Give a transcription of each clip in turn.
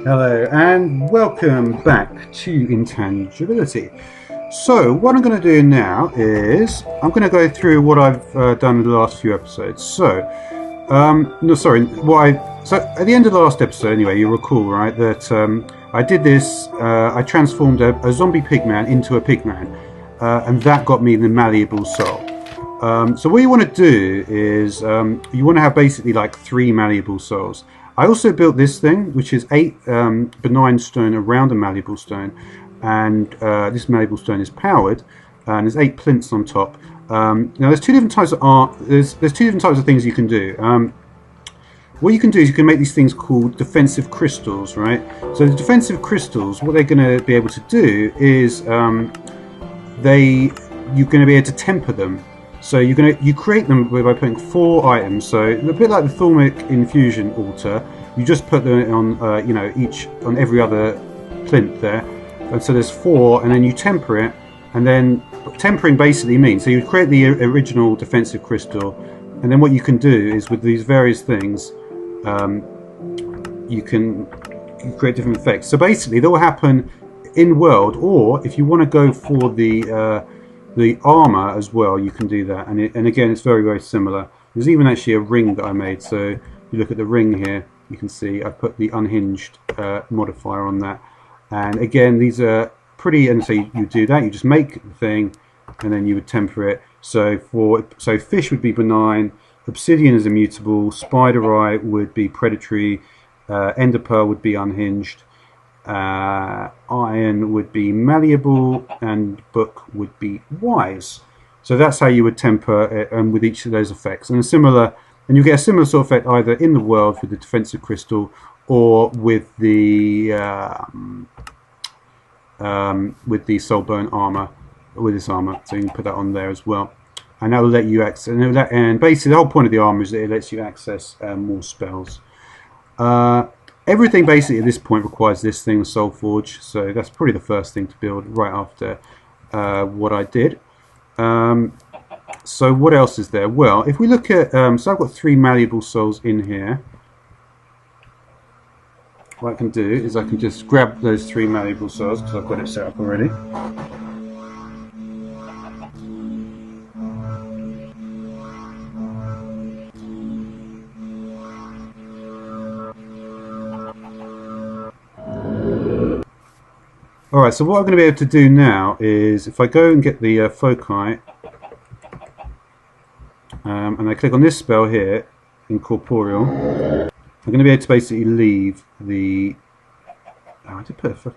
Hello and welcome back to Intangibility. So what I'm going to do now is I'm going to go through what I've done in the last few episodes. No, sorry, so at the end of the last episode, anyway, you recall, right, that I did this. I transformed a zombie pigman into a pigman, and that got me the malleable soul. So what you want to do is you want to have basically like 3 malleable souls. I also built this thing, which is 8 benign stone around a malleable stone, and this malleable stone is powered, and there's 8 plinths on top. Now there's 2 different types of art. There's 2 different types of things you can do. What you can do is you can make these things called defensive crystals, right? So the defensive crystals, what they're going to be able to do is you're going to be able to temper them. So you create them by putting 4 items. So a bit like the Thormic Infusion altar, you just put them on each on every other plinth there, and so there's 4, and then you temper it, and then tempering basically means so you create the original defensive crystal, and then what you can do is with these various things, you create different effects. So basically, that will happen in world, or if you want to go for the armor as well, you can do that, and again it's very similar. There's even actually a ring that I made, so if you look at the ring here, you can see I've put the unhinged modifier on that, and again these are pretty, and so you do that, you just make the thing and then you would temper it. So fish would be benign, obsidian is immutable, spider eye would be predatory, ender pearl would be unhinged, iron would be malleable, and book would be wise. So that's how you would temper it, with each of those effects, and you get a similar sort of effect either in the world with the defensive crystal or with the soulbone armor, with this armor. So you can put that on there as well, and that will let you access. And basically, the whole point of the armor is that it lets you access more spells. Everything basically at this point requires this thing, the Soul Forge, so that's probably the first thing to build right after what I did. So what else is there? Well, if we look at, so I've got 3 malleable souls in here. What I can do is I can just grab those 3 malleable souls because I've got it set up already. Alright, so what I'm going to be able to do now is if I go and get the foci, and I click on this spell here, Incorporeal, I'm going to be able to basically leave the... Oh, I did put a...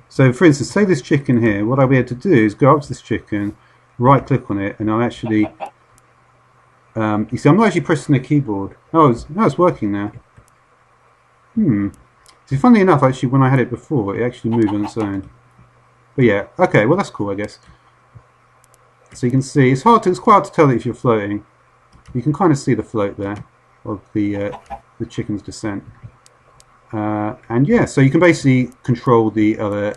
So for instance, say this chicken here, what I'll be able to do is go up to this chicken, right click on it, and I'll actually... you see, I'm not actually pressing the keyboard. Oh, it's working now. So funnily enough, actually, when I had it before, it actually moved on its own. But yeah, okay, well that's cool, I guess. So you can see, it's quite hard to tell if you're floating. You can kind of see the float there of the chicken's descent. And yeah, so you can basically control the other,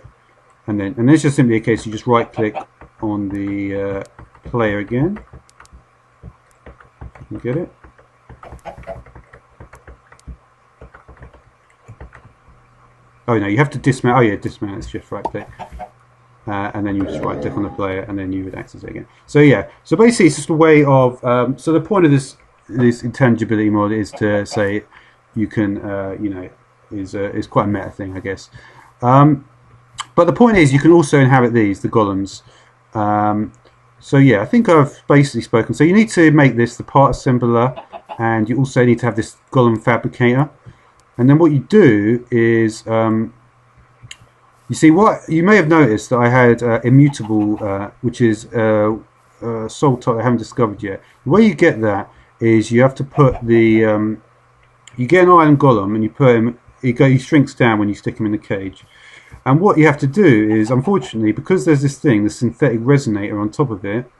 and it's just simply a case you just right click on the player again. You get it? Oh no, you have to dismount. Oh yeah, dismount. It's just right click, and then you just right click on the player, and then you would access it again. So yeah, so basically it's just a way of. So the point of this intangibility mod is to say you can, is quite a meta thing, I guess. But the point is you can also inhabit these, the golems. So yeah, I think I've basically spoken. So you need to make this the part assembler, and you also need to have this golem fabricator. And then what you do is, you see, what you may have noticed that I had immutable, which is soul type I haven't discovered yet. The way you get that is you have to put the, you get an iron golem and you put him, he shrinks down when you stick him in the cage. And what you have to do is, unfortunately, because there's this thing, the synthetic resonator on top of it,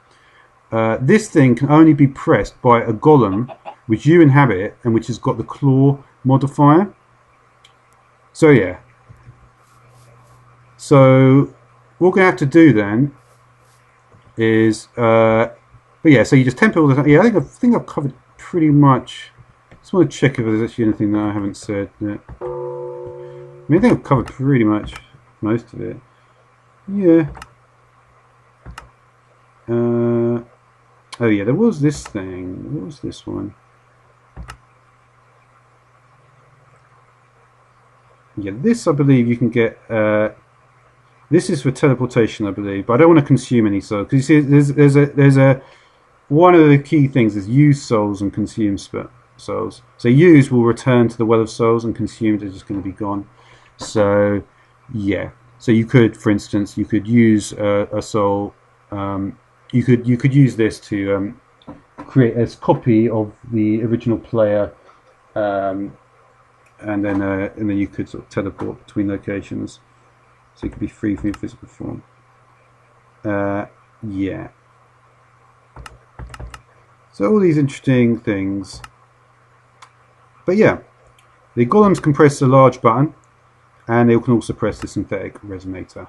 this thing can only be pressed by a golem which you inhabit and which has got the claw modifier. So yeah, so what we're going to have to do then is but yeah, so you just temper all the time. Yeah, I think I've covered pretty much. Just want to check if there's actually anything that I haven't said yet. mean, I think I've covered pretty much most of it. Yeah. Oh yeah, there was this thing. What was this one? Yeah, this I believe you can get. This is for teleportation, I believe, but I don't want to consume any souls because you see, there's a one of the key things is use souls and consume souls. So use will return to the well of souls, and consumed is just going to be gone. So yeah, so you could, for instance, you could use a soul. You could use this to create a copy of the original player, and then you could sort of teleport between locations, so you could be free from your physical form. Yeah. So all these interesting things. But yeah, the golems can press a large button, and they can also press the synthetic resonator.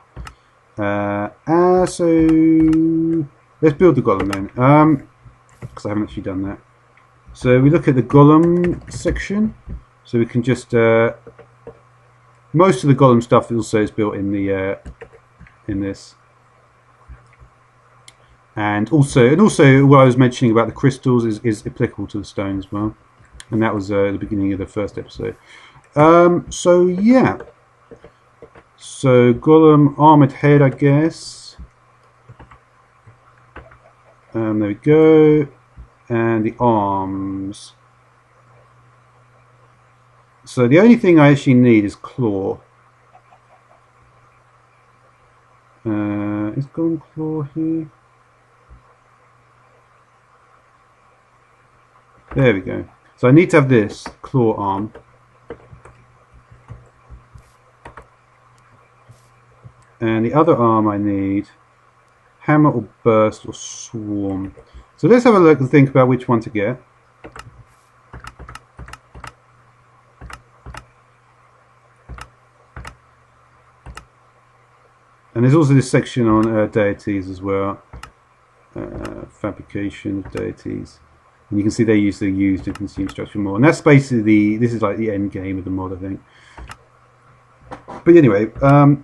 So let's build the golem then, because I haven't actually done that. So we look at the golem section. So we can just most of the golem stuff also is built in the in this. And also what I was mentioning about the crystals is applicable to the stone as well, and that was the beginning of the first episode. So yeah, so golem armored head, I guess. There we go, and the arms. So the only thing I actually need is claw. Is golem claw here? There we go. So I need to have this claw arm. And the other arm I need hammer or burst or swarm. So let's have a look and think about which one to get. And there's also this section on deities as well. Fabrication of deities. And you can see they use the use to consume structure more. And that's basically this is like the end game of the mod, I think. But anyway,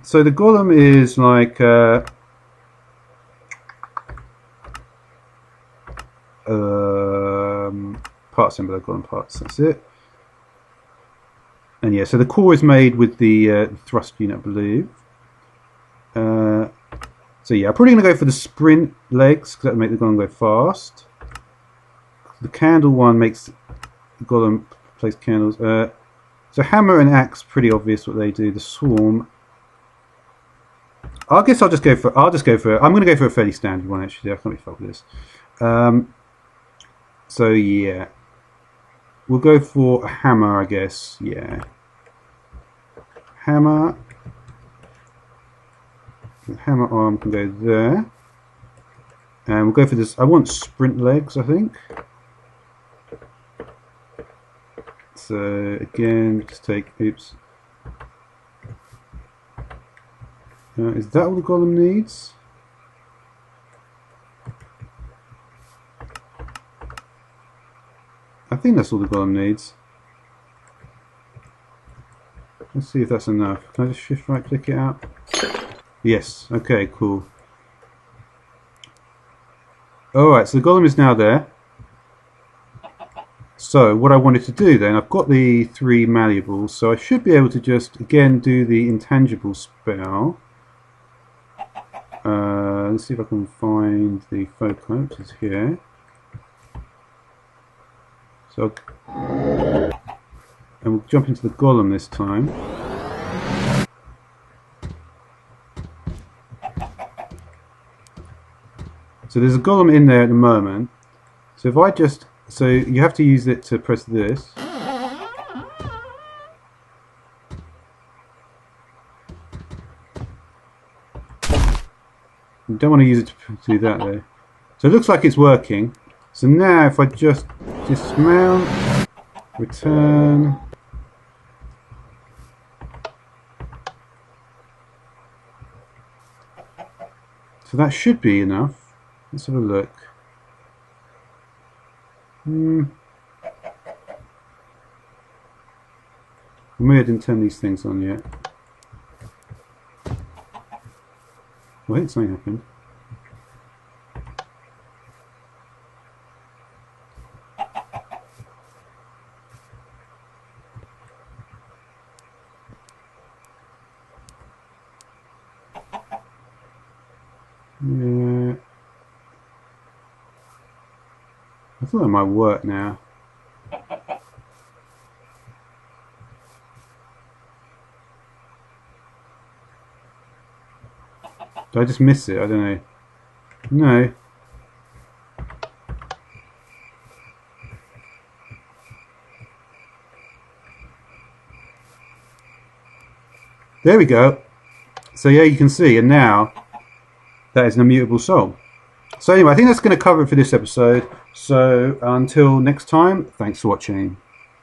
so the golem is like part assembler golem parts. That's it. And yeah, so the core is made with the thrust unit, I believe. So yeah, I'm probably going to go for the sprint legs because that will make the golem go fast. The candle one makes the golem place candles. So hammer and axe, pretty obvious what they do. The swarm, I guess I'll just go for. I'm going to go for a fairly standard one actually. I can't be fucked with this. So yeah, we'll go for a hammer, I guess. Yeah, hammer. The hammer arm can go there, and we'll go for this. I want sprint legs, I think. So again, just take. Oops. Is that all the golem needs? I think that's all the golem needs. Let's see if that's enough. Can I just shift right click it out? Yes. Okay, cool. Alright, so the golem is now there. So what I wanted to do then, I've got the 3 malleables, so I should be able to just again do the intangible spell. Let's see if I can find the foci, which is here. So, and we'll jump into the golem this time. So there's a golem in there at the moment. So if I just, so you have to use it to press this. You don't want to use it to do that though. So it looks like it's working. So now if I just dismount, return. So that should be enough. Let's have a look. Maybe I didn't turn these things on yet. Wait, something happened. Yeah. I thought that might work now. Did I just miss it? I don't know. No. There we go. So yeah, you can see, and now that is an immutable soul. So anyway, I think that's going to cover it for this episode. So until next time, thanks for watching.